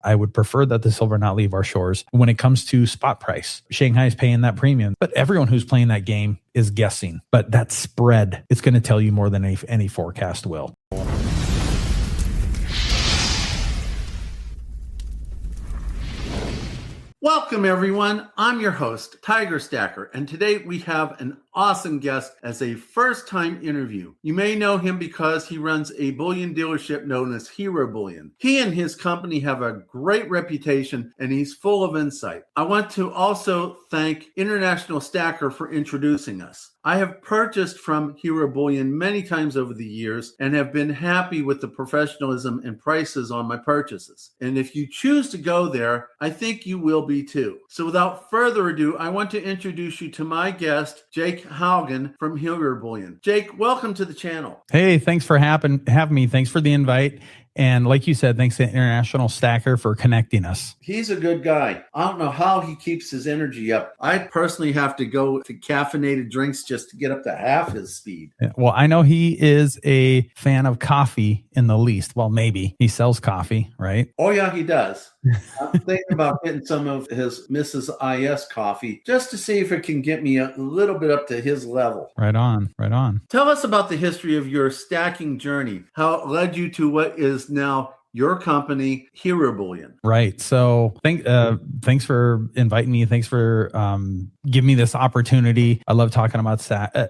I would prefer that the silver not leave our shores when it comes to spot price. Shanghai is paying that premium, but everyone who's playing that game is guessing. But that spread, it's going to tell you more than any forecast will. Welcome, everyone. I'm your host, Tiger Stacker, and today we have an awesome guest as a first-time interview. You may know him because he runs a bullion dealership known as Hero Bullion. He and his company have a great reputation, and he's full of insight. I want to also thank International Stacker for introducing us. I have purchased from Hero Bullion many times over the years and have been happy with the professionalism and prices on my purchases. And if you choose to go there, I think you will be too. So without further ado, I want to introduce you to my guest, Jake Haugen from Hero Bullion. Jake, welcome to the channel. Hey, thanks for having me. Thanks for the invite. And like you said, thanks to International Stacker for connecting us. He's a good guy. I don't know how he keeps his energy up. I personally have to go to caffeinated drinks just to get up to half his speed. Yeah, well, I know he is a fan of coffee in the least. Well, maybe he sells coffee, right? Oh, yeah, he does. I'm thinking about getting some of his Mrs. IS coffee just to see if it can get me a little bit up to his level. Right on, right on. Tell us about the history of your stacking journey, how it led you to what is now your company, Hero Bullion. Right. So thanks for inviting me. Thanks for giving me this opportunity. I love talking about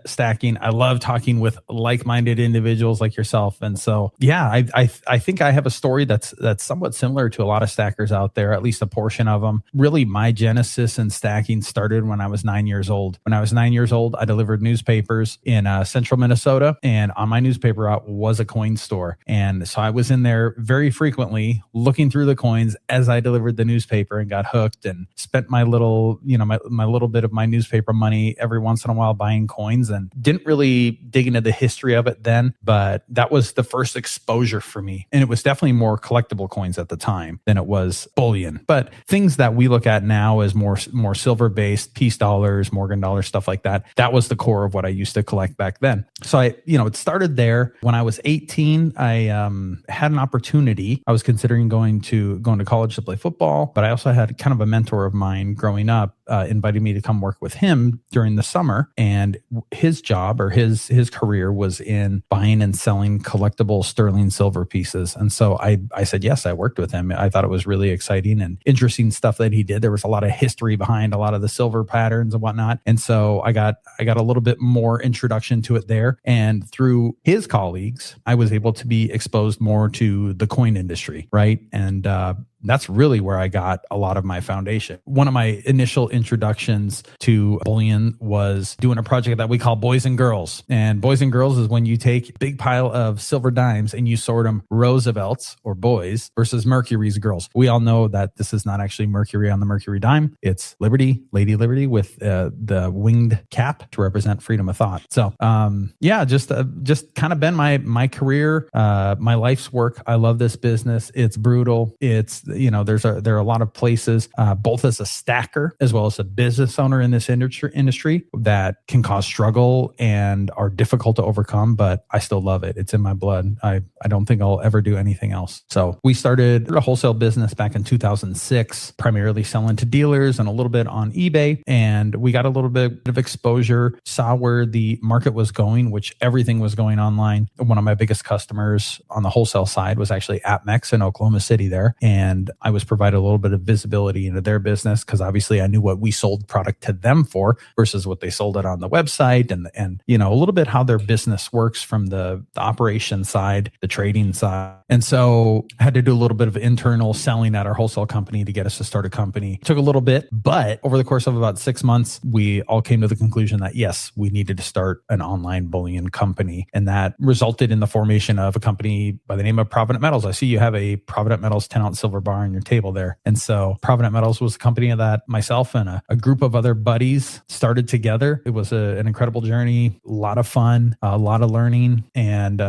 stacking. I love talking with like-minded individuals like yourself. And so, yeah, I think I have a story that's somewhat similar to a lot of stackers out there, at least a portion of them. Really, my genesis in stacking started when I was 9 years old. When I was 9 years old, I delivered newspapers in central Minnesota, and on my newspaper route was a coin store. And so I was in there very frequently looking through the coins as I delivered the newspaper and got hooked and spent my little, my little bit of my newspaper money every once in a while buying coins, and didn't really dig into the history of it then, but that was the first exposure for me. And it was definitely more collectible coins at the time than it was bullion. But things that we look at now as more silver-based, peace dollars, Morgan dollars, stuff like that, that was the core of what I used to collect back then. So it started there. When I was 18, I had an opportunity. I was considering going to college to play football, but I also had kind of a mentor of mine growing up invited me to come work with him during the summer. And his job or his career was in buying and selling collectible sterling silver pieces. And so I said, yes, I worked with him. I thought it was really exciting and interesting stuff that he did. There was a lot of history behind a lot of the silver patterns and whatnot. And so I got a little bit more introduction to it there. And through his colleagues, I was able to be exposed more to the coin industry, right? And that's really where I got a lot of my foundation. One of my initial introductions to bullion was doing a project that we call Boys and Girls. And Boys and Girls is when you take a big pile of silver dimes and you sort them Roosevelts or boys versus Mercury's girls. We all know that this is not actually Mercury on the Mercury dime. It's Liberty, Lady Liberty with the winged cap to represent freedom of thought. So just kind of been my career, my life's work. I love this business. It's brutal. It's there are a lot of places, both as a stacker as well as a business owner in this industry that can cause struggle and are difficult to overcome, but I still love it. It's in my blood. I don't think I'll ever do anything else. So we started a wholesale business back in 2006, primarily selling to dealers and a little bit on eBay. And we got a little bit of exposure, saw where the market was going, which everything was going online. One of my biggest customers on the wholesale side was actually AppMex in Oklahoma City there. And I was provided a little bit of visibility into their business because obviously I knew what we sold product to them for versus what they sold it on the website and a little bit how their business works from the operation side, the trading side. And so I had to do a little bit of internal selling at our wholesale company to get us to start a company. It took a little bit, but over the course of about 6 months, we all came to the conclusion that yes, we needed to start an online bullion company. And that resulted in the formation of a company by the name of Provident Metals. I see you have a Provident Metals 10-ounce silver bar on your table there. And so Provident Metals was a company that myself and a group of other buddies started together. It was an incredible journey, a lot of fun, a lot of learning. And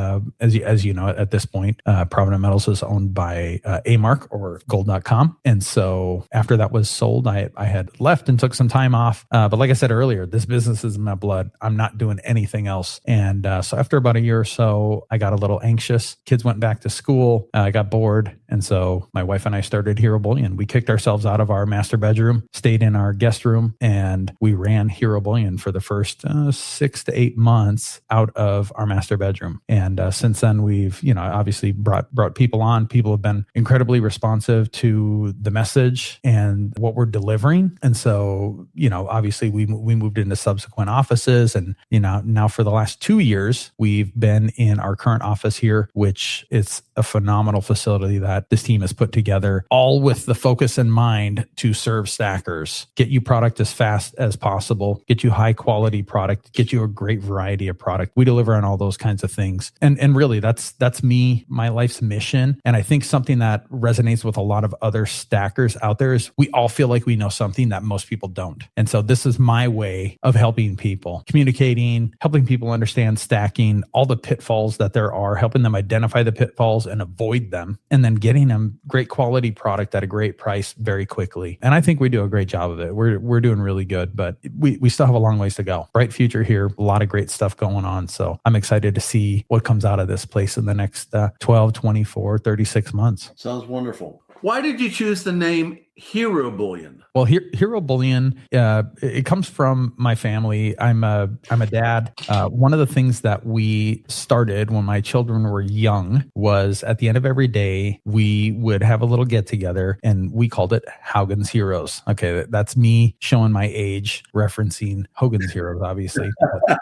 as you know, at this point, Provident Metals is owned by A-Mark or Gold.com. And so after that was sold, I had left and took some time off. But like I said earlier, this business is in my blood. I'm not doing anything else. And so after about a year or so, I got a little anxious. Kids went back to school. I got bored. And so my wife and I started Hero Bullion. We kicked ourselves out of our master bedroom, stayed in our guest room, and we ran Hero Bullion for the first 6 to 8 months out of our master bedroom. And since then, we've, obviously brought people on. People have been incredibly responsive to the message and what we're delivering. And so, obviously we moved into subsequent offices, and, now for the last 2 years, we've been in our current office here, which is a phenomenal facility that this team has put together, all with the focus in mind to serve stackers, get you product as fast as possible, get you high quality product, get you a great variety of product. We deliver on all those kinds of things. And really that's me, my life's mission. And I think something that resonates with a lot of other stackers out there is we all feel like we know something that most people don't. And so this is my way of helping people, communicating, helping people understand stacking, all the pitfalls that there are, helping them identify the pitfalls and avoid them, and then getting them great quality product at a great price very quickly. And I think we do a great job of it. We're doing really good, but we still have a long ways to go. Bright future here, a lot of great stuff going on. So I'm excited to see what comes out of this place in the next 12, 24, 36 months. Sounds wonderful. Why did you choose the name Hero Bullion? Well, Hero Bullion, it comes from my family. I'm a dad. One of the things that we started when my children were young was at the end of every day, we would have a little get together, and we called it Haugen's Heroes. Okay, that's me showing my age, referencing Haugen's Heroes, obviously. But,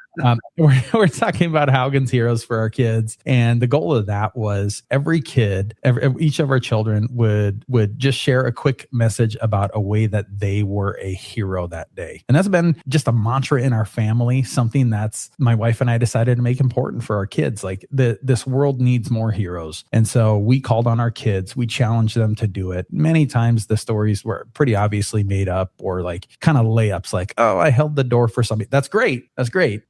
we're talking about Haugen's Heroes for our kids. And the goal of that was every kid, each of our children would just share a quick message about a way that they were a hero that day. And that's been just a mantra in our family, something that's my wife and I decided to make important for our kids. Like this world needs more heroes. And so we called on our kids, we challenged them to do it. Many times the stories were pretty obviously made up, or like kind of layups, like, oh, I held the door for somebody. That's great.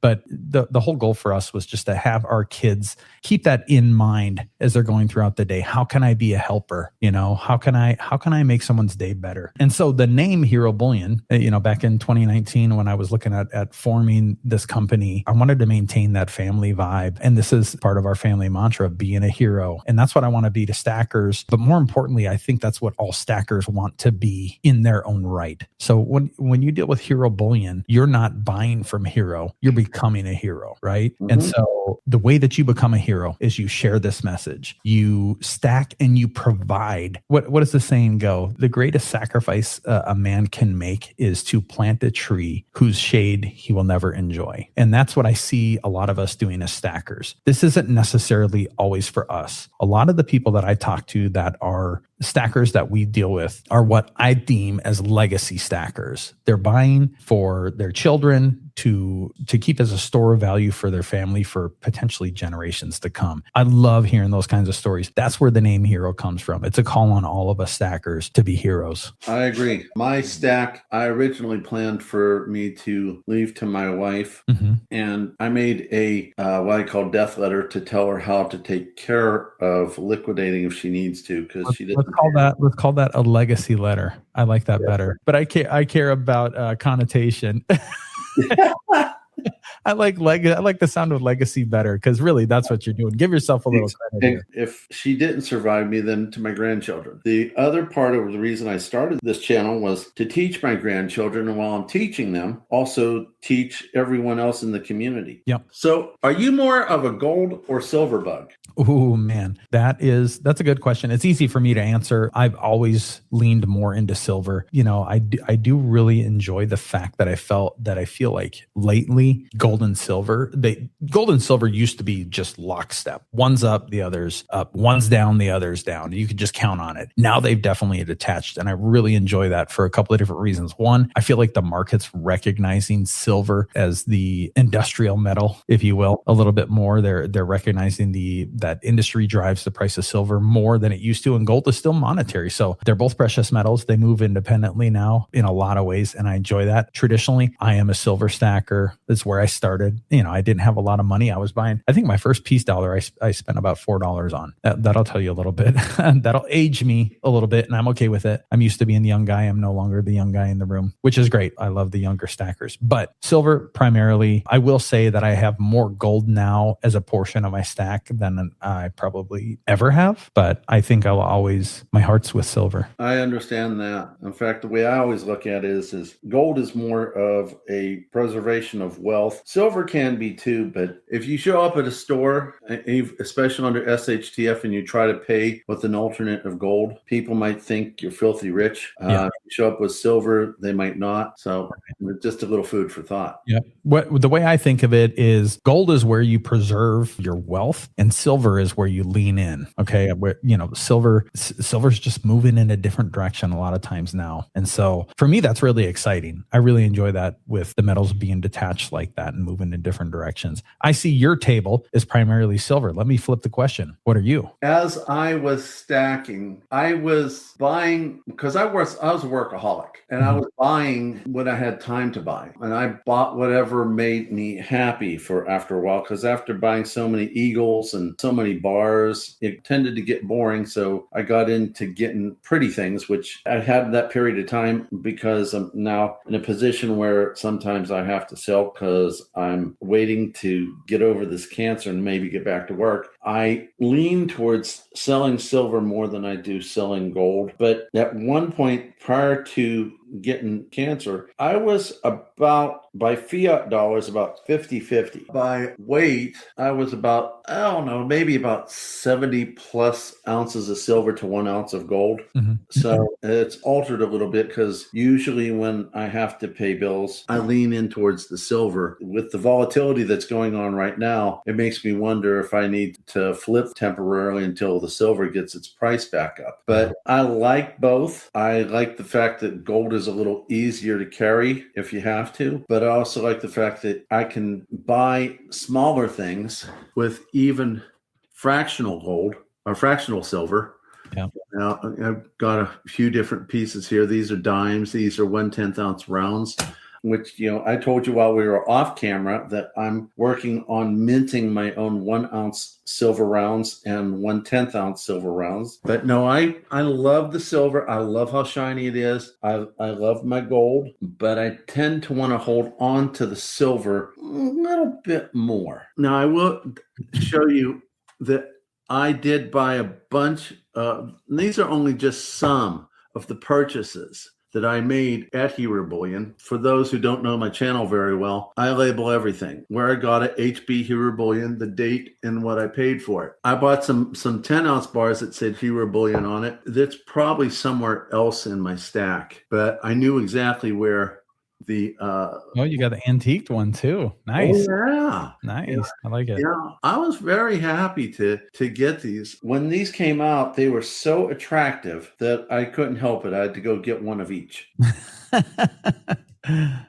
But the whole goal for us was just to have our kids keep that in mind as they're going throughout the day. How can I be a helper? How can I make someone's day better? And so the name Hero Bullion, back in 2019, when I was looking at forming this company, I wanted to maintain that family vibe. And this is part of our family mantra of being a hero. And that's what I want to be to stackers. But more importantly, I think that's what all stackers want to be in their own right. So when you deal with Hero Bullion, you're not buying from Hero, you're becoming a hero, right? Mm-hmm. And so the way that you become a hero is you share this message, you stack and you provide. What does the saying go? The greatest sacrifice a man can make is to plant a tree whose shade he will never enjoy. And that's what I see a lot of us doing as stackers. This isn't necessarily always for us. A lot of the people that I talk to that are stackers that we deal with are what I deem as legacy stackers. They're buying for their children to keep as a store of value for their family for potentially generations to come. I love hearing those kinds of stories. That's where the name Hero comes from. It's a call on all of us stackers to be heroes. I agree. My stack, I originally planned for me to leave to my wife, and I made a what I call death letter to tell her how to take care of liquidating if she needs to, because she didn't. Let's call that a legacy letter. I like that better. But I care about connotation. I like the sound of legacy better, because really that's what you're doing. Give yourself a little credit here. If she didn't survive me, then to my grandchildren. The other part of the reason I started this channel was to teach my grandchildren, and while I'm teaching them, also teach everyone else in the community. Yep. So are you more of a gold or silver bug? Oh man, that's a good question. It's easy for me to answer. I've always leaned more into silver. I do really enjoy the fact that I feel like lately gold and silver used to be just lockstep. One's up, the other's up. One's down, the other's down. You could just count on it. Now they've definitely detached, and I really enjoy that for a couple of different reasons. One, I feel like the market's recognizing silver as the industrial metal, if you will, a little bit more. They're recognizing that industry drives the price of silver more than it used to, and gold is still monetary. So they're both precious metals. They move independently now in a lot of ways, and I enjoy that. Traditionally, I am a silver stacker. That's where I started. I didn't have a lot of money. I was buying, I think my first piece dollar I spent about $4 on. That'll tell you a little bit. That'll age me a little bit, and I'm okay with it. I'm used to being the young guy. I'm no longer the young guy in the room, which is great. I love the younger stackers. But silver primarily, I will say that I have more gold now as a portion of my stack than I probably ever have. But I think my heart's with silver. I understand that. In fact, the way I always look at it is gold is more of a preservation of wealth. Silver can be too, but if you show up at a store, especially under SHTF, and you try to pay with an alternate of gold, people might think you're filthy rich. If you show up with silver, they might not. So just a little food for thought. Yeah. The way I think of it is gold is where you preserve your wealth, and silver is where you lean in. Okay. Silver's just moving in a different direction a lot of times now. And so for me, that's really exciting. I really enjoy that with the metals being detached like that and moving in different directions. I see your table is primarily silver. Let me flip the question. What are you? As I was stacking, I was buying, because I was a workaholic, and I was buying what I had time to buy. And I bought whatever made me happy for after a while, because after buying so many eagles and so many bars, it tended to get boring. So I got into getting pretty things, which I had that period of time because I'm now in a position where sometimes I have to sell because I'm waiting to get over this cancer and maybe get back to work. I lean towards selling silver more than I do selling gold. But at one point prior to getting cancer, I was about, by fiat dollars, about 50-50. By weight, I was about, I don't know, maybe about 70 plus ounces of silver to 1 ounce of gold. So it's altered a little bit, because usually when I have to pay bills, I lean in towards the silver. With the volatility that's going on right now, it makes me wonder if I need to flip temporarily until the silver gets its price back up. But I like both. I like the fact that gold is a little easier to carry if you have to, but I also like the fact that I can buy smaller things with even fractional gold or fractional silver. Yeah. Now I've got a few different pieces here. These are dimes. These are 1/10 ounce rounds, which, I told you while we were off camera that I'm working on minting my own 1 ounce silver rounds and 1/10 ounce silver rounds. But no, I love the silver. I love how shiny it is. I love my gold, but I tend to want to hold on to the silver a little bit more. Now I will show you that I did buy a bunch of, these are only just some of the purchases that I made at Hero Bullion. For those who don't know my channel very well, I label everything. Where I got it, HB Hero Bullion, the date, and what I paid for it. I bought some 10-ounce bars that said Hero Bullion on it. That's probably somewhere else in my stack, but I knew exactly where the you got the antiqued one too. Nice. Oh, yeah. Nice. Yeah. I like it. Yeah, I was very happy to get these. When these came out, they were so attractive that I couldn't help it. I had to go get one of each.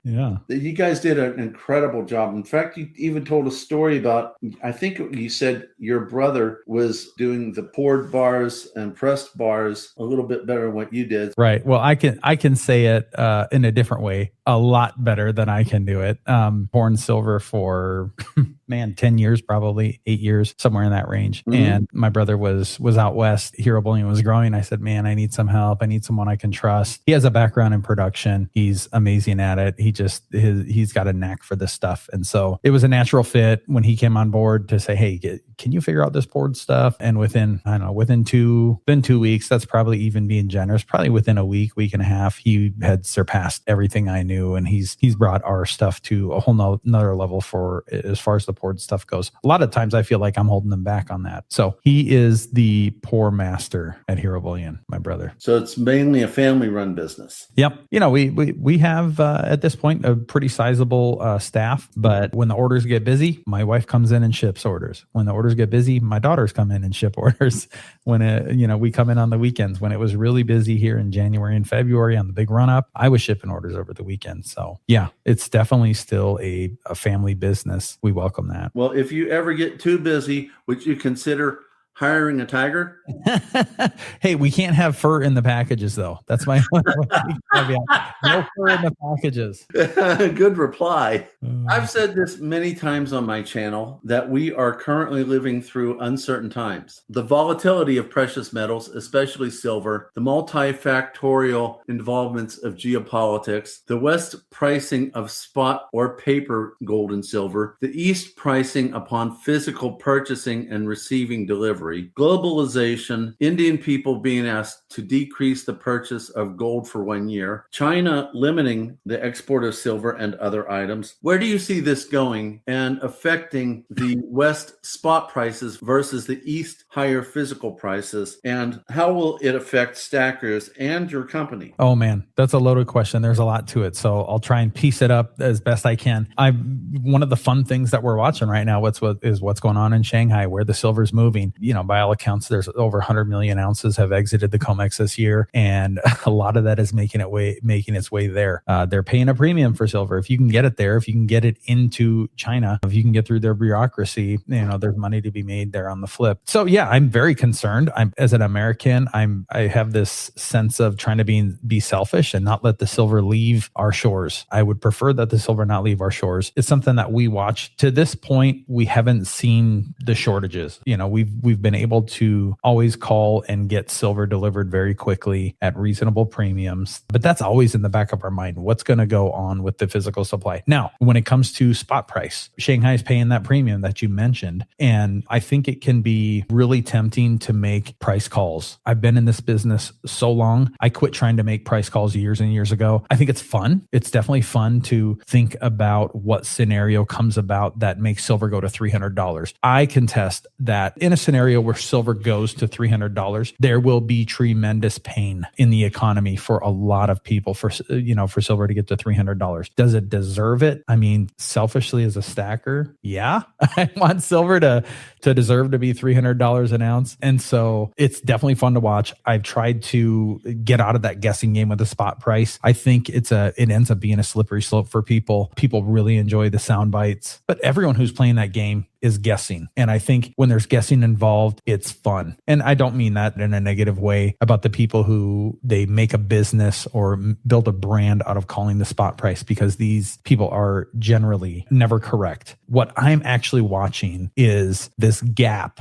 Yeah. You guys did an incredible job. In fact, you even told a story about, I think you said your brother was doing the poured bars and pressed bars a little bit better than what you did. Right. Well, I can say it in a different way, a lot better than I can do it. Pouring silver for 10 years, probably 8 years, somewhere in that range. And my brother was out west. Hero Bullion was growing. I said, man, I need some help. I need someone I can trust. He has a background in production. He's amazing at it. He's got a knack for this stuff. And so it was a natural fit when he came on board to say, hey, can you figure out this poured stuff? And within 2 weeks, that's probably even being generous, probably within a week and a half, he had surpassed everything I knew. And he's brought our stuff to a whole nother level for as far as the poured stuff goes. A lot of times I feel like I'm holding them back on that. So he is the pour master at Hero Bullion, my brother. So it's mainly a family run business. Yep. We have at this point a pretty sizable staff, but when the orders get busy, my wife comes in and ships orders. When the orders get busy, my daughters come in and ship orders. When we come in on the weekends. When it was really busy here in January and February on the big run up, I was shipping orders over the weekend. So yeah, it's definitely still a family business. We welcome that. Well, if you ever get too busy, would you consider hiring a tiger? Hey, we can't have fur in the packages, though. That's my caveat. No fur in the packages. Good reply. I've said this many times on my channel that we are currently living through uncertain times. The volatility of precious metals, especially silver, the multifactorial involvements of geopolitics, the West pricing of spot or paper gold and silver, the East pricing upon physical purchasing and receiving delivery, globalization, Indian people being asked to decrease the purchase of gold for 1 year, China limiting the export of silver and other items. Where do you see this going and affecting the West spot prices versus the East higher physical prices? And how will it affect stackers and your company? Oh man, that's a loaded question. There's a lot to it. So I'll try and piece it up as best I can. One of the fun things that we're watching right now, what's going on in Shanghai, where the silver's moving. By all accounts, there's over 100 million ounces have exited the COMEX this year. And a lot of that is making its way there. They're paying a premium for silver. If you can get it there, if you can get it into China, if you can get through their bureaucracy, there's money to be made there on the flip. So yeah, I'm very concerned. As an American, I have this sense of trying to be selfish and not let the silver leave our shores. I would prefer that the silver not leave our shores. It's something that we watch. To this point, we haven't seen the shortages. We've been able to always call and get silver delivered very quickly at reasonable premiums. But that's always in the back of our mind. What's going to go on with the physical supply? Now, when it comes to spot price, Shanghai is paying that premium that you mentioned. And I think it can be really tempting to make price calls. I've been in this business so long. I quit trying to make price calls years and years ago. I think it's fun. It's definitely fun to think about what scenario comes about that makes silver go to $300. I contest that in a scenario where silver goes to $300, there will be tremendous pain in the economy for a lot of people for silver to get to $300. Does it deserve it? I mean, selfishly as a stacker, yeah, I want silver to deserve to be $300 an ounce. And so it's definitely fun to watch. I've tried to get out of that guessing game with the spot price. I think it ends up being a slippery slope for people. People really enjoy the sound bites, but everyone who's playing that game is guessing. And I think when there's guessing involved, it's fun. And I don't mean that in a negative way about the people who they make a business or build a brand out of calling the spot price, because these people are generally never correct. What I'm actually watching is this gap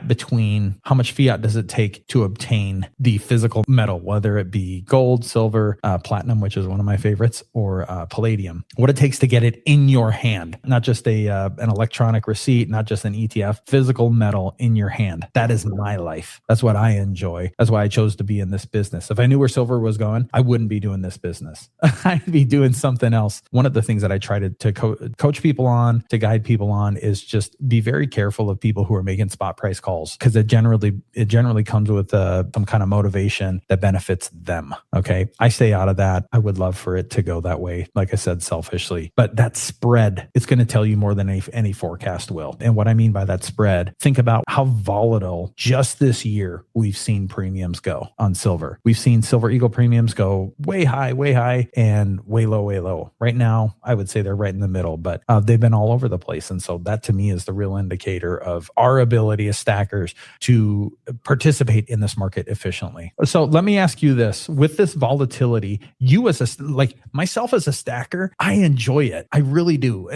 between how much fiat does it take to obtain the physical metal, whether it be gold, silver, platinum, which is one of my favorites, or palladium, what it takes to get it in your hand, not just an electronic receipt, not just an ETF, physical metal in your hand. That is my life. That's what I enjoy. That's why I chose to be in this business. If I knew where silver was going, I wouldn't be doing this business. I'd be doing something else. One of the things that I try to coach people on, to guide people on, is just be very careful of people who are making spot price calls, because it generally comes with some kind of motivation that benefits them. Okay. I stay out of that. I would love for it to go that way. Like I said, selfishly, but that spread, it's going to tell you more than any forecast will. And what I mean by that spread, think about how volatile just this year we've seen premiums go on silver. We've seen Silver Eagle premiums go way high, and way low. Right now, I would say they're right in the middle, but they've been all over the place. And so that to me is the real indicator of our ability as stackers to participate in this market efficiently. So let me ask you this: with this volatility, you as myself as a stacker, I enjoy it. I really do.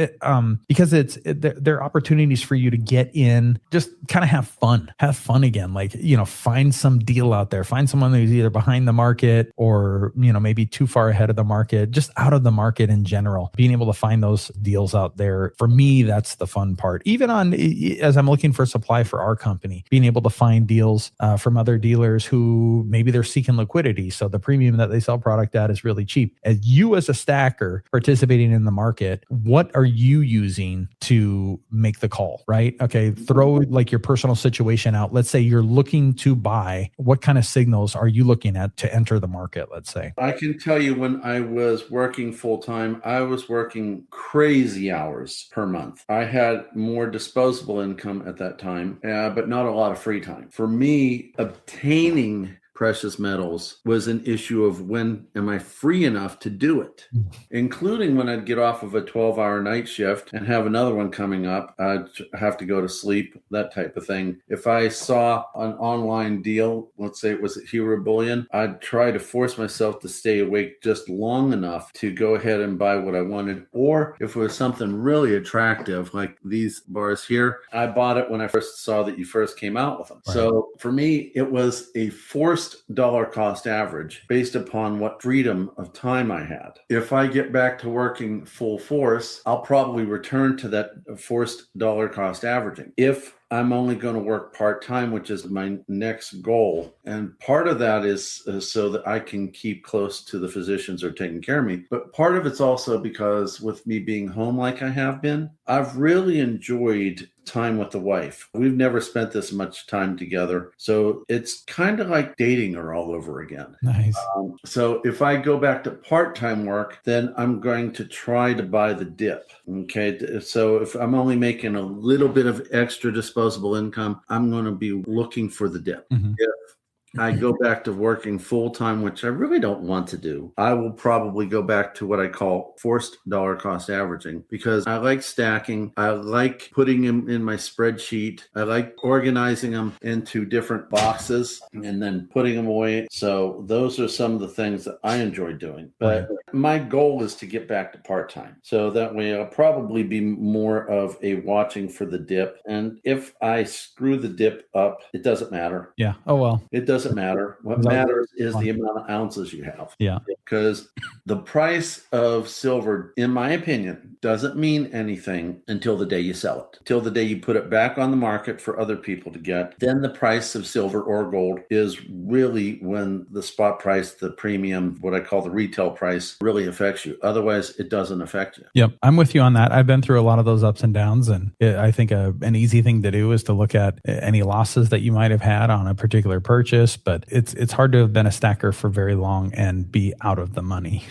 Because they're opportunities for you to get in, just kind of have fun again. Find some deal out there, find someone who's either behind the market or, maybe too far ahead of the market, just out of the market in general. Being able to find those deals out there, for me, that's the fun part. Even as I'm looking for supply for our company, being able to find deals from other dealers who maybe they're seeking liquidity. So the premium that they sell product at is really cheap. As you as a stacker participating in the market, what are you using to make the call, right? Okay. Throw your personal situation out. Let's say you're looking to buy. What kind of signals are you looking at to enter the market? Let's say. I can tell you, when I was working full time, I was working crazy hours per month. I had more disposable income at that time, but not a lot of free time. For me, obtaining precious metals was an issue of when am I free enough to do it, including when I'd get off of a 12-hour night shift and have another one coming up. I'd have to go to sleep, that type of thing. If I saw an online deal, let's say it was at Hero Bullion, I'd try to force myself to stay awake just long enough to go ahead and buy what I wanted. Or if it was something really attractive, like these bars here, I bought it when I first saw that you first came out with them. Right. So for me, it was a forced dollar cost average based upon what freedom of time I had. If I get back to working full force, I'll probably return to that forced dollar cost averaging. If I'm only going to work part-time, which is my next goal. And part of that is so that I can keep close to the physicians who are taking care of me. But part of it's also because with me being home like I have been, I've really enjoyed time with the wife. We've never spent this much time together. So it's kind of like dating her all over again. Nice. So if I go back to part-time work, then I'm going to try to buy the dip. Okay. So if I'm only making a little bit of extra disposable income, I'm going to be looking for the dip. Mm-hmm. If I go back to working full-time, which I really don't want to do, I will probably go back to what I call forced dollar cost averaging, because I like stacking. I like putting them in my spreadsheet. I like organizing them into different boxes and then putting them away. So those are some of the things that I enjoy doing. But my goal is to get back to part-time. So that way I'll probably be more of a watching for the dip. And if I screw the dip up, it doesn't matter. Yeah. Oh, well. It doesn't matter. What matters is the amount of ounces you have. Yeah. Because the price of silver, in my opinion, doesn't mean anything until the day you sell it. Till the day you put it back on the market for other people to get. Then the price of silver or gold is really when the spot price, the premium, what I call the retail price, really affects you. Otherwise, it doesn't affect you. Yep. I'm with you on that. I've been through a lot of those ups and downs. And I think an easy thing to do is to look at any losses that you might have had on a particular purchase. But it's hard to have been a stacker for very long and be out of the money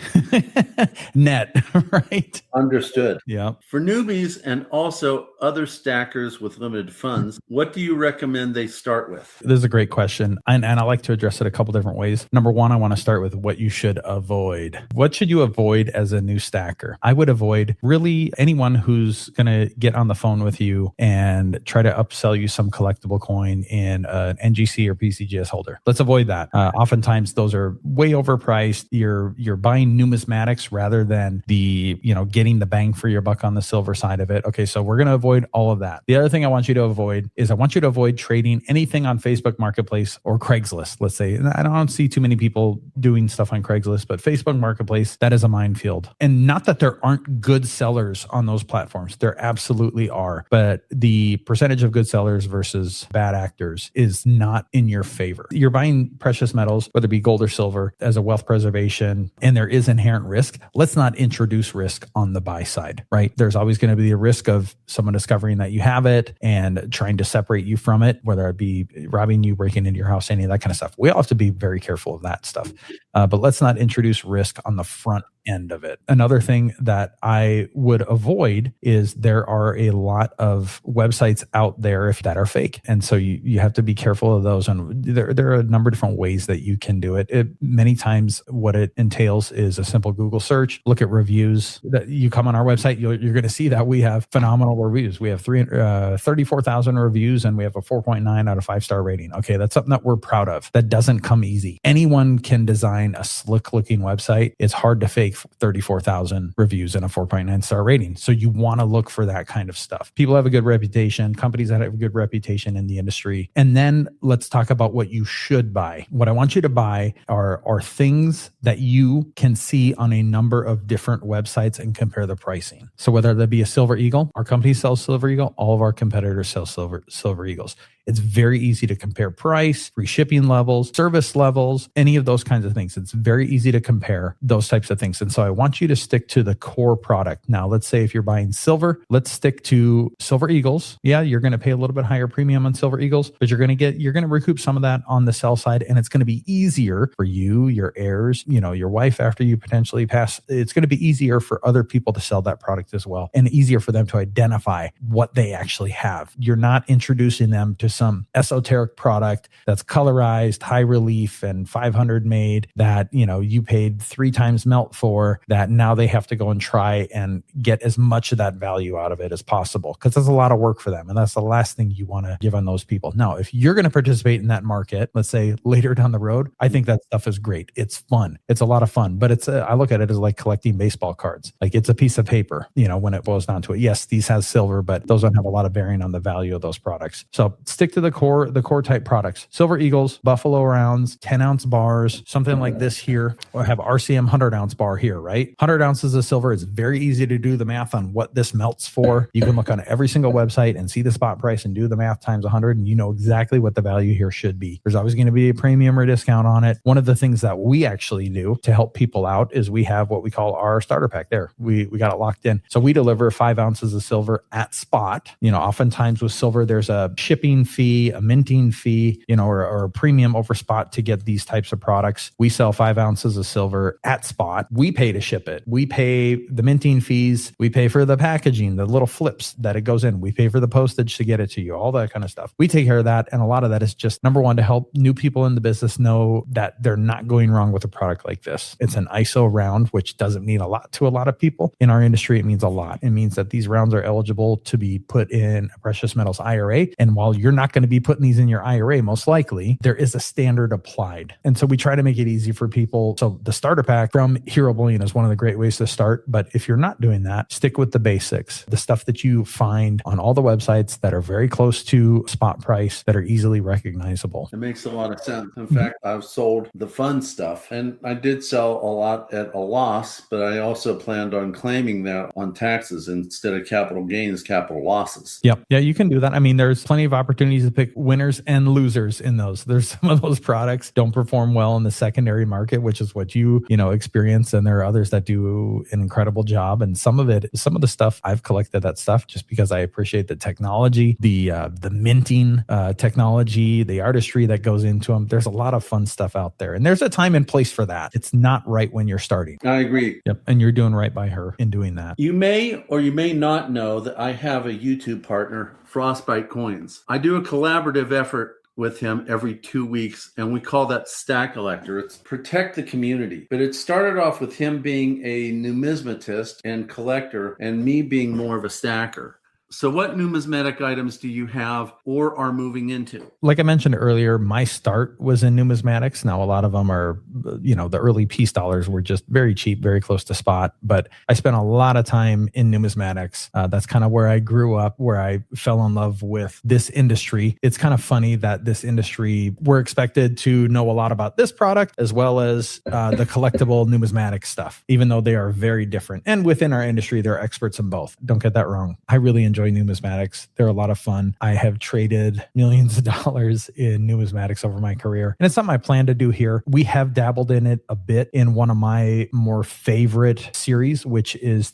net, right? Understood. Yeah. For newbies and also other stackers with limited funds, what do you recommend they start with? This is a great question. And I like to address it a couple different ways. Number one, I want to start with what you should avoid. What should you avoid as a new stacker? I would avoid really anyone who's going to get on the phone with you and try to upsell you some collectible coin in an NGC or PCGS holder. Let's avoid that. Oftentimes those are way overpriced. You're buying numismatics rather than getting the bang for your buck on the silver side of it. Okay, so we're going to avoid all of that. The other thing I want you to avoid is I want you to avoid trading anything on Facebook Marketplace or Craigslist. Let's say, and I don't see too many people doing stuff on Craigslist, but Facebook Marketplace, that is a minefield. And not that there aren't good sellers on those platforms. There absolutely are. But the percentage of good sellers versus bad actors is not in your favor. You're buying precious metals, whether it be gold or silver, as a wealth preservation, and there is inherent risk. Let's not introduce risk on the buy side, right? There's always going to be a risk of someone discovering that you have it and trying to separate you from it, whether it be robbing you, breaking into your house, any of that kind of stuff. We all have to be very careful of that stuff. But let's not introduce risk on the front end of it. Another thing that I would avoid is there are a lot of websites out there that are fake. And so you have to be careful of those. And there are a number of different ways that you can do it. Many times what it entails is a simple Google search, look at reviews. That you come on our website, you're going to see that we have phenomenal reviews. We have 34,000 reviews and we have a 4.9 out of 5-star rating. Okay, that's something that we're proud of. That doesn't come easy. Anyone can design a slick looking website. It's hard to fake 34,000 reviews and a 4.9 star rating. So you want to look for that kind of stuff. People have a good reputation, companies that have a good reputation in the industry. And then let's talk about what you should buy. What I want you to buy are things that you can see on a number of different websites and compare the pricing. So whether that be a Silver Eagle, our company sells Silver Eagle, all of our competitors sell Silver Eagles. It's very easy to compare price, free shipping levels, service levels, any of those kinds of things. It's very easy to compare those types of things. And so I want you to stick to the core product. Now, let's say if you're buying silver, let's stick to Silver Eagles. Yeah, you're going to pay a little bit higher premium on Silver Eagles, but you're going to recoup some of that on the sell side. And it's going to be easier for you, your heirs, your wife after you potentially pass. It's going to be easier for other people to sell that product as well, and easier for them to identify what they actually have. You're not introducing them to some esoteric product that's colorized, high relief, and 500 made that, you paid 3 times melt for, that now they have to go and try and get as much of that value out of it as possible, because that's a lot of work for them. And that's the last thing you want to give on those people. Now, if you're going to participate in that market, let's say later down the road, I think that stuff is great. It's fun. It's a lot of fun, but I look at it as like collecting baseball cards. Like, it's a piece of paper, when it boils down to it. Yes, these has silver, but those don't have a lot of bearing on the value of those products. So stick to the core type products. Silver Eagles, Buffalo Rounds, 10-ounce bars, something like this here. I have RCM 100-ounce bar here, right? 100 ounces of silver. It's very easy to do the math on what this melts for. You can look on every single website and see the spot price and do the math times 100, and you know exactly what the value here should be. There's always going to be a premium or discount on it. One of the things that we actually do to help people out is we have what we call our starter pack there. We got it locked in. So we deliver 5 ounces of silver at spot. Oftentimes with silver, there's a shipping fee, a minting fee, or a premium over spot to get these types of products. We sell 5 ounces of silver at spot. We pay to ship it. We pay the minting fees. We pay for the packaging, the little flips that it goes in. We pay for the postage to get it to you, all that kind of stuff. We take care of that. And a lot of that is just, number one, to help new people in the business know that they're not going wrong with a product like this. It's an ISO round, which doesn't mean a lot to a lot of people. In our industry, it means a lot. It means that these rounds are eligible to be put in a precious metals IRA. And while you're not going to be putting these in your IRA, most likely, there is a standard applied. And so we try to make it easy for people. So the starter pack from Hero Bullion is one of the great ways to start. But if you're not doing that, stick with the basics, the stuff that you find on all the websites that are very close to spot price, that are easily recognizable. It makes a lot of sense. In fact, I've sold the fun stuff, and I did sell a lot at a loss, but I also planned on claiming that on taxes instead of capital gains, capital losses. Yep. Yeah, you can do that. I mean, there's plenty of opportunities to pick winners and losers in those. There's some of those products don't perform well in the secondary market, which is what you experience. And there are others that do an incredible job. And some of the stuff, I've collected that stuff just because I appreciate the technology, the minting technology, the artistry that goes into them. There's a lot of fun stuff out there. And there's a time and place for that. It's not right when you're starting. I agree. Yep. And you're doing right by her in doing that. You may or you may not know that I have a YouTube partner, Frostbite Coins. I do a collaborative effort with him every 2 weeks, and we call that Stack Collector. It's protect the community. But it started off with him being a numismatist and collector, and me being more of a stacker. So what numismatic items do you have or are moving into? Like I mentioned earlier, my start was in numismatics. Now, a lot of them are, the early peace dollars were just very cheap, very close to spot. But I spent a lot of time in numismatics. That's kind of where I grew up, where I fell in love with this industry. It's kind of funny that this industry, we're expected to know a lot about this product as well as the collectible numismatic stuff, even though they are very different. And within our industry, they're experts in both. Don't get that wrong. I really enjoy numismatics. They're a lot of fun. I have traded millions of dollars in numismatics over my career. And it's something I plan to do here. We have dabbled in it a bit in one of my more favorite series, which is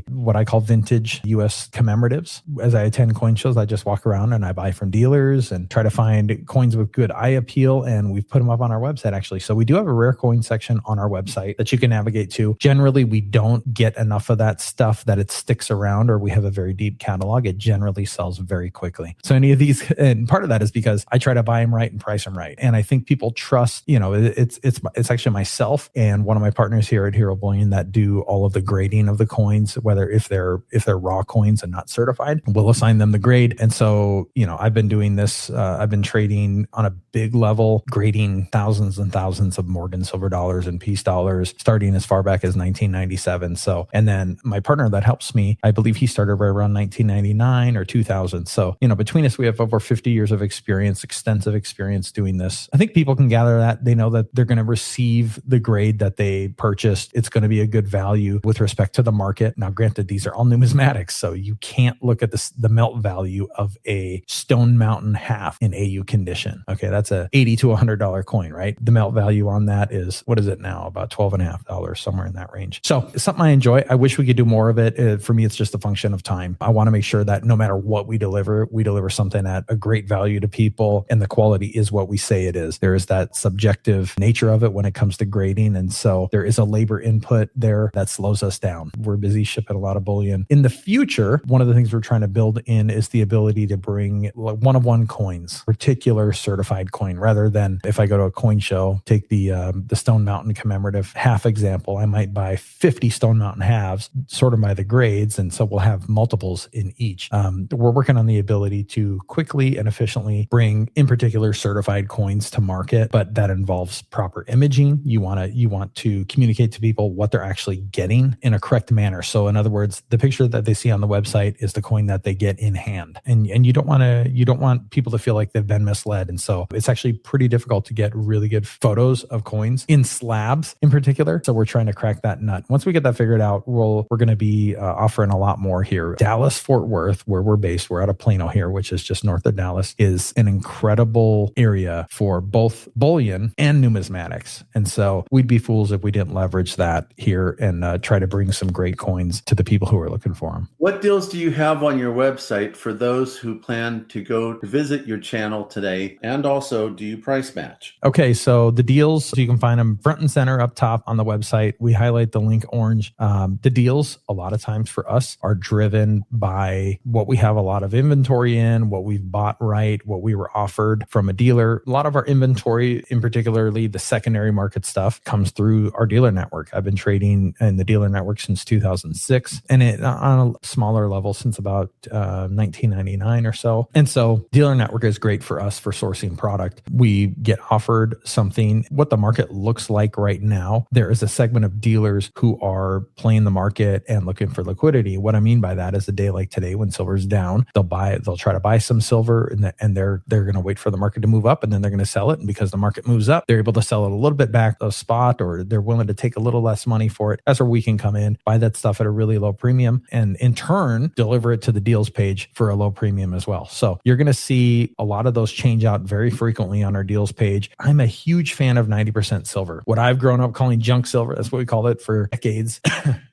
what I call vintage US commemoratives. As I attend coin shows, I just walk around and I buy from dealers and try to find coins with good eye appeal. And we've put them up on our website, actually. So we do have a rare coin section on our website that you can navigate to. Generally, we don't get enough of that stuff that it sticks around, or we have a very deep catalog. It generally sells very quickly. So any of these, and part of that is because I try to buy them right and price them right. And I think people trust, it's actually myself and one of my partners here at Hero Bullion that do all of the grading of the coins, whether if they're raw coins and not certified, we'll assign them the grade. And so, I've been doing this, I've been trading on a big level, grading thousands and thousands of Morgan silver dollars and peace dollars, starting as far back as 1997. So, and then my partner that helps me, I believe he started right around 1999 or 2000. So, between us, we have over 50 years of experience, extensive experience doing this. I think people can gather that. They know that they're going to receive the grade that they purchased. It's going to be a good value with respect to the market. Now, granted, these are all numismatics, so you can't look at the melt value of a Stone Mountain half in AU condition. Okay, that's a $80 to $100 coin, right? The melt value on that is, what is it now? About $12.50, somewhere in that range. So it's something I enjoy. I wish we could do more of it. For me, it's just a function of time. I want to make sure that no matter what we deliver something at a great value to people, and the quality is what we say it is. There is that subjective nature of it when it comes to grading, and so there is a labor input there that slows us down. We're busy shipping a lot of bullion. In the future, one of the things we're trying to build in is the ability to bring one-of-one coins, particular certified coin, rather than if I go to a coin show, take the Stone Mountain commemorative half example, I might buy 50 Stone Mountain halves, sort them by the grades, and so we'll have multiples in each. We're working on the ability to quickly and efficiently bring, in particular, certified coins to market, but that involves proper imaging. You want to communicate to people what they're actually getting in a correct manner. So in other words, the picture that they see on the website is the coin that they get in hand, and you don't want people to feel like they've been misled. And so it's actually pretty difficult to get really good photos of coins in slabs in particular. So we're trying to crack that nut. Once we get that figured out, we're going to be offering a lot more here. Dallas, Fort Worth, where we're based, we're out of Plano here, which is just north of Dallas, is an incredible area for both bullion and numismatics. And so we'd be fools if we didn't leverage that here and try to bring some great coins to the people who are looking for them. What deals do you have on your website for those who plan to go visit your channel today? And also, do you price match? Okay, so the deals, you can find them front and center up top on the website. We highlight the link orange. The deals, a lot of times for us, are driven by what we have a lot of inventory in, what we've bought right, what we were offered from a dealer. A lot of our inventory, in particularly the secondary market stuff, comes through our dealer network. I've been trading in the dealer network since 2006, and on a smaller level since about 1999 or so. And so dealer network is great for us for sourcing product. We get offered something, what the market looks like right now. There is a segment of dealers who are playing the market and looking for liquidity. What I mean by that is a day like today when silver's down, they'll try to buy some silver, and they're going to wait for the market to move up, and then they're going to sell it. And because the market moves up, they're able to sell it a little bit back a spot, or they're willing to take a little less money for it. That's where we can come in, buy that stuff at a really low premium, and in turn, deliver it to the deals page for a low premium as well. So you're going to see a lot of those change out very frequently on our deals page. I'm a huge fan of 90% silver. What I've grown up calling junk silver, that's what we called it for decades.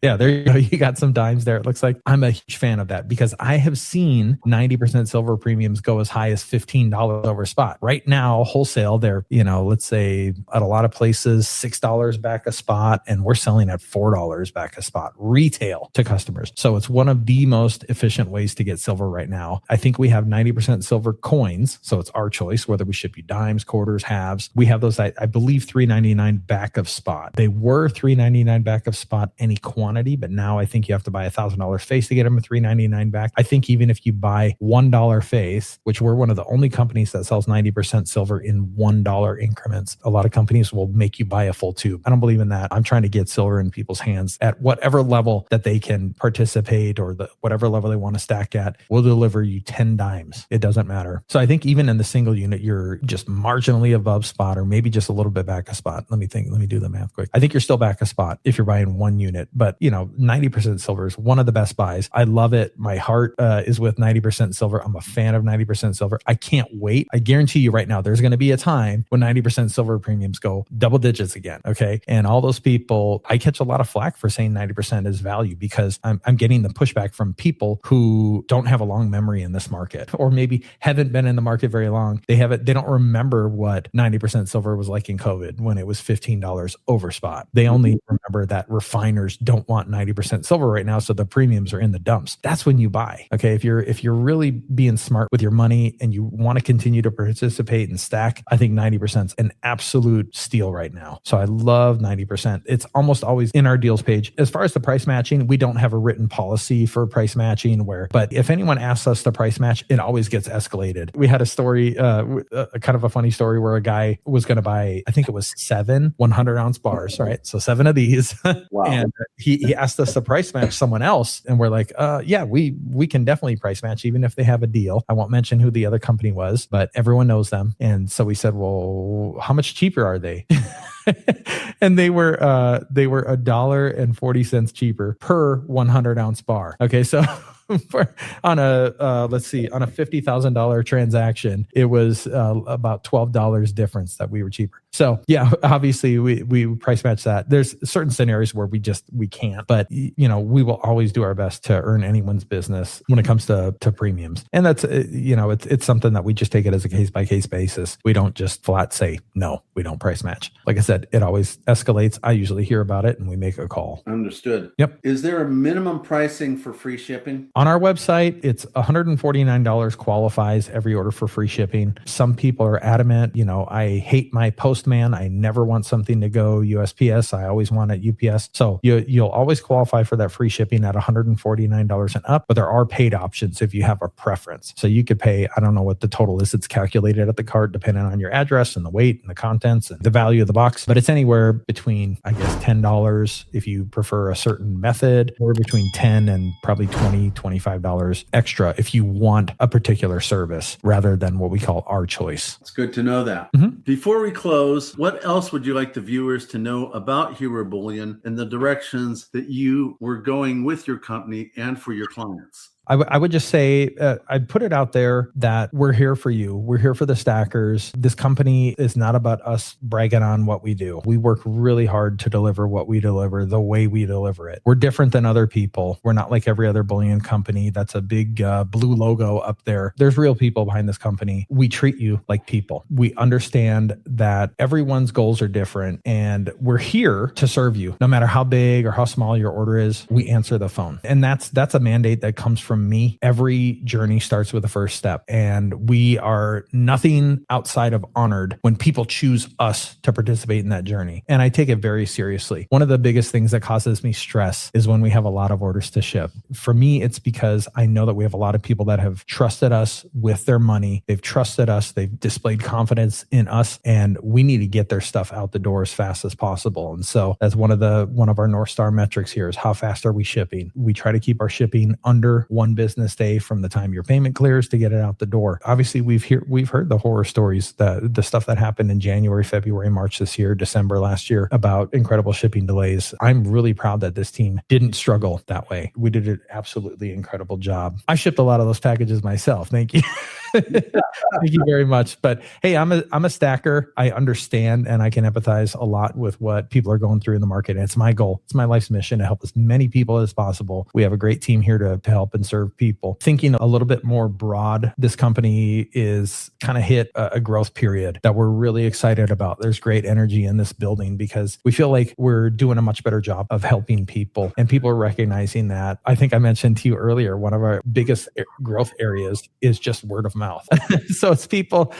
Yeah, there you go. You got some dimes there. It looks like I'm a huge fan of that because I have seen 90% silver premiums go as high as $15 over spot. Right now, wholesale, they're, let's say at a lot of places, $6 back a spot, and we're selling at $4 back a spot, retail to customers. So it's one of the most efficient ways to get silver right now. I think we have 90% silver coins. So it's our choice, whether we ship you dimes, quarters, halves. We have those, I believe, $3.99 back of spot. They were $3.99 back of spot any quantity, but now I think you have to buy $1,000 face to get them a $3.99 back. I think even if you buy $1 face, which we're one of the only companies that sells 90% silver in $1 increments, a lot of companies will make you buy a full tube. I don't believe in that. I'm trying to get silver in people's hands at whatever level that they can participate, or whatever level they want to stack at. We'll deliver you 10 dimes. It doesn't matter. So I think even in the single unit, you're just marginally above spot, or maybe just a little bit back a spot. Let me do the math quick. I think you're still back a spot if you're buying one unit, but 90% silver is one of the best buys. I love it. My heart is with 90% silver. I'm a fan of 90% silver. I can't wait. I guarantee you right now, there's going to be a time when 90% silver premiums go double digits again. Okay. And all those people, I catch a lot of flack for saying 90% is value because I'm getting the pushback from people who don't have a long memory in this market, or maybe haven't been in the market very long. They don't remember what 90% silver was like in COVID when it was $15 over spot. They only remember that refiners don't want 90% silver right now, so the premiums are in the dumps. That's when you buy. Okay. If you're really being smart with your money and you want to continue to participate and stack, I think 90% is an absolute steal right now. So I love 90%. It's almost always in our deals page. As far as the price matching, we don't have a written policy for price matching but if anyone asks us to price match, it always gets escalated. We had a story, kind of a funny story where a guy was going to buy, I think it was 7 100-ounce bars, right? So 7 of these. Wow. And he asked us to price match someone else. And we're like, yeah, we can definitely price match even if they have a deal. I won't mention who the other company was, but everyone knows them. And so we said, well, how much cheaper are they? And they were $1.40 cheaper per 100-ounce bar. Okay. So on a $50,000 transaction, it was about $12 difference that we were cheaper. So yeah, obviously we price match that. There's certain scenarios where we can't, but we will always do our best to earn anyone's business when it comes to premiums. And that's, it's something that we just take it as a case by case basis. We don't just flat say, no, we don't price match. Like I said, it always escalates. I usually hear about it and we make a call. Understood. Yep. Is there a minimum pricing for free shipping? On our website, it's $149 qualifies every order for free shipping. Some people are adamant, I hate my postman. I never want something to go USPS. I always want it UPS. So you'll always qualify for that free shipping at $149 and up, but there are paid options if you have a preference. So you could pay, I don't know what the total is. It's calculated at the cart depending on your address and the weight and the contents and the value of the box, but it's anywhere between, I guess, $10 if you prefer a certain method, or between $10 and probably $20, $25 extra if you want a particular service rather than what we call our choice. It's good to know that. Before we close, what else would you like the viewers to know about Hero Bullion and the directions that you were going with your company and for your clients? I would just say, I'd put it out there that we're here for you. We're here for the stackers. This company is not about us bragging on what we do. We work really hard to deliver what we deliver the way we deliver it. We're different than other people. We're not like every other bullion company that's a big blue logo up there. There's real people behind this company. We treat you like people. We understand that everyone's goals are different and we're here to serve you. No matter how big or how small your order is, we answer the phone. And that's a mandate that comes from me. Every journey starts with the first step, and we are nothing outside of honored when people choose us to participate in that journey. And I take it very seriously. One of the biggest things that causes me stress is when we have a lot of orders to ship. For me, it's because I know that we have a lot of people that have trusted us with their money. They've trusted us. They've displayed confidence in us, and we need to get their stuff out the door as fast as possible. And so that's one of our North Star metrics here is how fast are we shipping? We try to keep our shipping under one business day from the time your payment clears to get it out the door. Obviously, we've heard the horror stories, the stuff that happened in January, February, March this year, December last year about incredible shipping delays. I'm really proud that this team didn't struggle that way. We did an absolutely incredible job. I shipped a lot of those packages myself. Thank you. Thank you very much. But hey, I'm a stacker. I understand and I can empathize a lot with what people are going through in the market. And it's my goal. It's my life's mission to help as many people as possible. We have a great team here to help and serve people. Thinking a little bit more broad, this company is kind of hit a growth period that we're really excited about. There's great energy in this building because we feel like we're doing a much better job of helping people, and people are recognizing that. I think I mentioned to you earlier, one of our biggest growth areas is just word of mouth. So it's people,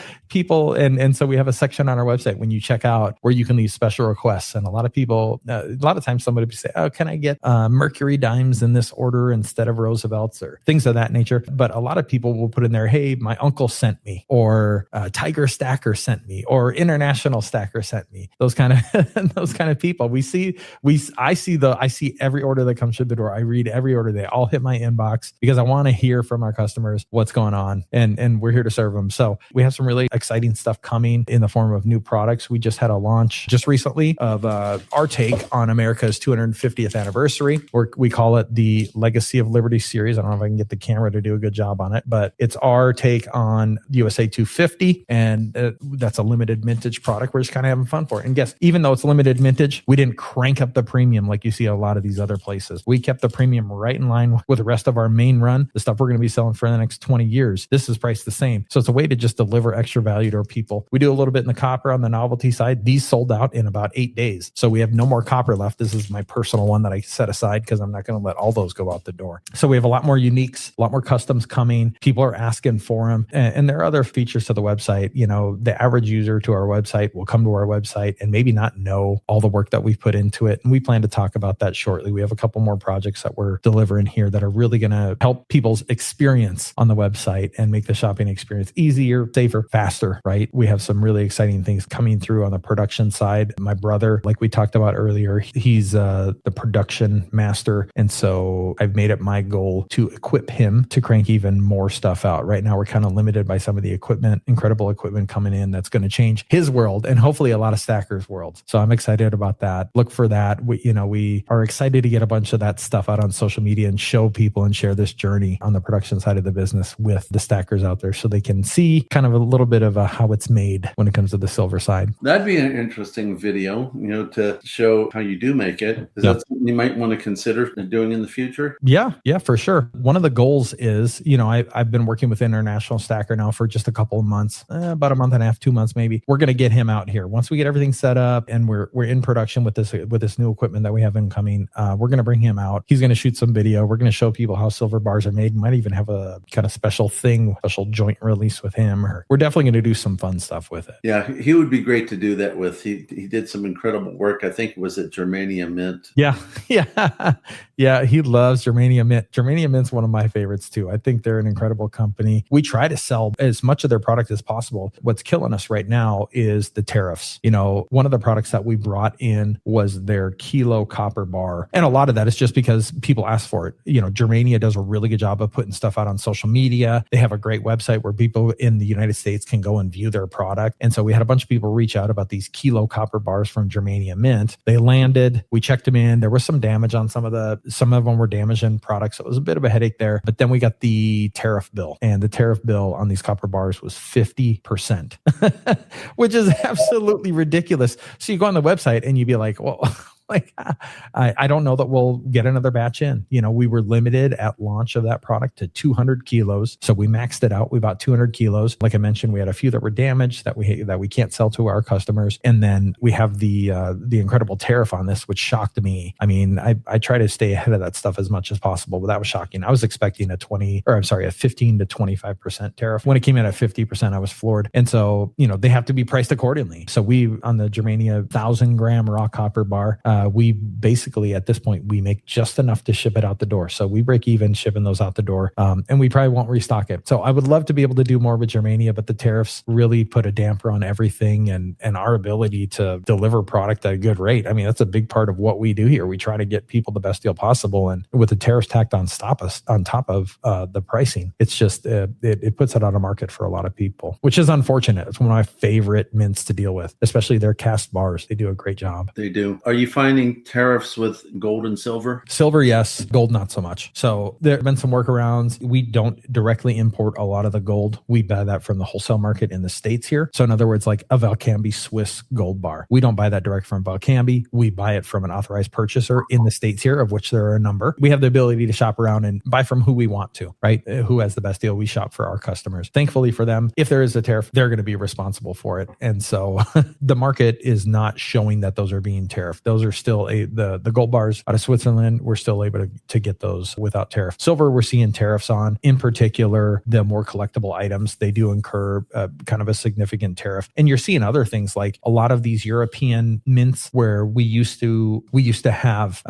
and so we have a section on our website when you check out where you can leave special requests. And a lot of times somebody will say, oh, can I get Mercury dimes in this order instead of Roosevelt's, or things of that nature. But a lot of people will put in there, hey, my uncle sent me, or Tiger Stacker sent me, or International Stacker sent me. Those kind of people. I see every order that comes to the door. I read every order. They all hit my inbox because I want to hear from our customers what's going on, and we're here to serve them. So we have some really exciting stuff coming in the form of new products. We just had a launch just recently of our take on America's 250th anniversary, or we call it the Legacy of Liberty series. I don't know if I can get the camera to do a good job on it, but it's our take on the USA 250, and that's a limited mintage product. We're just kind of having fun for it. And guess, even though it's limited mintage, we didn't crank up the premium like you see a lot of these other places. We kept the premium right in line with the rest of our main run, the stuff we're going to be selling for the next 20 years. This is priced the same. So it's a way to just deliver extra value to our people. We do a little bit in the copper on the novelty side. These sold out in about 8 days. So we have no more copper left. This is my personal one that I set aside because I'm not going to let all those go out the door. So we have a lot more uniques, a lot more customs coming. People are asking for them. And there are other features to the website. You know, the average user to our website will come to our website and maybe not know all the work that we've put into it. And we plan to talk about that shortly. We have a couple more projects that we're delivering here that are really going to help people's experience on the website and make the shopping experience easier, safer, faster, right? We have some really exciting things coming through on the production side. My brother, like we talked about earlier, he's the production master. And so I've made it my goal to equip him to crank even more stuff out. Right now, we're kind of limited by some of the equipment, incredible equipment coming in that's going to change his world and hopefully a lot of stackers' worlds. So I'm excited about that. Look for that. We are excited to get a bunch of that stuff out on social media and show people and share this journey on the production side of the business with the stackers out out there so they can see kind of a little bit of how it's made when it comes to the silver side. That'd be an interesting video, to show how you do make it. Is that something you might want to consider doing in the future? Yeah, for sure. One of the goals is, I've been working with International Stacker now for just a couple of months, about a month and a half, 2 months maybe. We're going to get him out here once we get everything set up and we're in production with this new equipment that we have incoming. We're going to bring him out. He's going to shoot some video. We're going to show people how silver bars are made. Might even have a kind of special joint release with him. Or we're definitely going to do some fun stuff with it. Yeah, he would be great to do that with. He did some incredible work. I think it was at Germanium Mint. Yeah. He loves Germanium Mint. Germanium Mint's one of my favorites too. I think they're an incredible company. We try to sell as much of their product as possible. What's killing us right now is the tariffs. One of the products that we brought in was their kilo copper bar. And a lot of that is just because people ask for it. Germania does a really good job of putting stuff out on social media. They have a great website where people in the United States can go and view their product. And so we had a bunch of people reach out about these kilo copper bars from Germania Mint. They landed, we checked them in. There was some damage on some of them were damaged in products. So it was a bit of a headache there. But then we got the tariff bill, and the tariff bill on these copper bars was 50%, which is absolutely ridiculous. So you go on the website and you'd be like, well, I don't know that we'll get another batch in. We were limited at launch of that product to 200 kilos. So we maxed it out. We bought 200 kilos. Like I mentioned, we had a few that were damaged that we can't sell to our customers. And then we have the incredible tariff on this, which shocked me. I mean, I try to stay ahead of that stuff as much as possible, but that was shocking. I was expecting a 15 to 25% tariff. When it came in at 50%, I was floored. And so, they have to be priced accordingly. So on the Germania 1,000 gram raw copper bar, we basically, at this point, we make just enough to ship it out the door. So we break even shipping those out the door, and we probably won't restock it. So I would love to be able to do more with Germania, but the tariffs really put a damper on everything and our ability to deliver product at a good rate. I mean, that's a big part of what we do here. We try to get people the best deal possible. And with the tariffs tacked on top of the pricing, it's just, it puts it on a market for a lot of people, which is unfortunate. It's one of my favorite mints to deal with, especially their cast bars. They do a great job. They do. Are you finding tariffs with gold and silver? Silver, yes. Gold, not so much. So there have been some workarounds. We don't directly import a lot of the gold. We buy that from the wholesale market in the States here. So in other words, like a Valcambi Swiss gold bar. We don't buy that direct from Valcambi. We buy it from an authorized purchaser in the States here, of which there are a number. We have the ability to shop around and buy from who we want to, right? Who has the best deal. We shop for our customers. Thankfully for them, if there is a tariff, they're going to be responsible for it. And so the market is not showing that those are being tariffed. Those are still the gold bars out of Switzerland. We're still able to get those without tariff. Silver, we're seeing tariffs on. In particular, the more collectible items, they do incur kind of a significant tariff. And you're seeing other things like a lot of these European mints where we used to have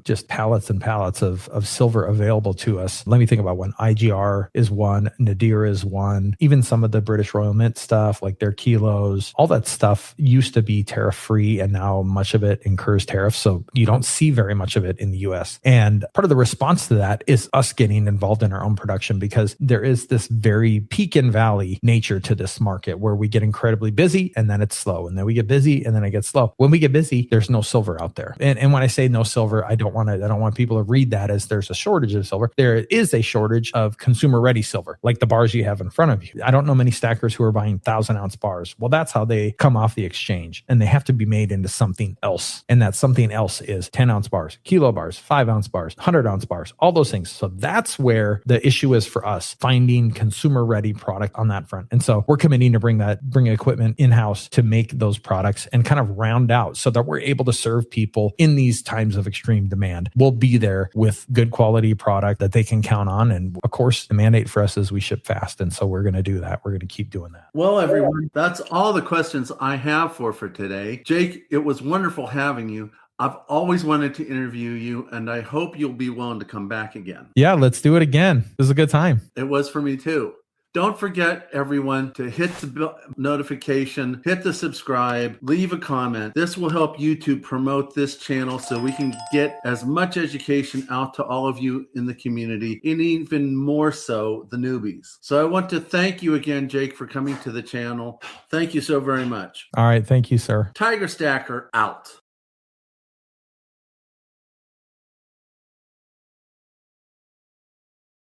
just pallets and pallets of silver available to us. Let me think about one. IGR is one. Nadir is one. Even some of the British Royal Mint stuff, like their kilos, all that stuff used to be tariff free, and now much of it incurs tariffs. So you don't see very much of it in the US. And part of the response to that is us getting involved in our own production, because there is this very peak and valley nature to this market where we get incredibly busy and then it's slow. And then we get busy and then it gets slow. When we get busy, there's no silver out there. And when I say no silver, I don't want people to read that as there's a shortage of silver. There is a shortage of consumer ready silver, like the bars you have in front of you. I don't know many stackers who are buying 1,000-ounce bars. Well, that's how they come off the exchange, and they have to be made into something else. And that something else is 10-ounce bars, kilo bars, 5-ounce bars, 100-ounce bars, all those things. So that's where the issue is for us, finding consumer ready product on that front. And so we're committing to bring equipment in-house to make those products and kind of round out so that we're able to serve people in these times of extreme demand. We'll be there with good quality product that they can count on. And of course, the mandate for us is we ship fast. And so we're going to do that. We're going to keep doing that. Well, everyone, that's all the questions I have for today. Jake, it was wonderful having you. I've always wanted to interview you, and I hope you'll be willing to come back again. Yeah, let's do it again. It was a good time. It was for me too. Don't forget, everyone, to hit the notification, hit the subscribe, leave a comment. This will help YouTube promote this channel so we can get as much education out to all of you in the community, and even more so the newbies. So I want to thank you again, Jake, for coming to the channel. Thank you so very much. All right. Thank you, sir. Tiger Stacker out.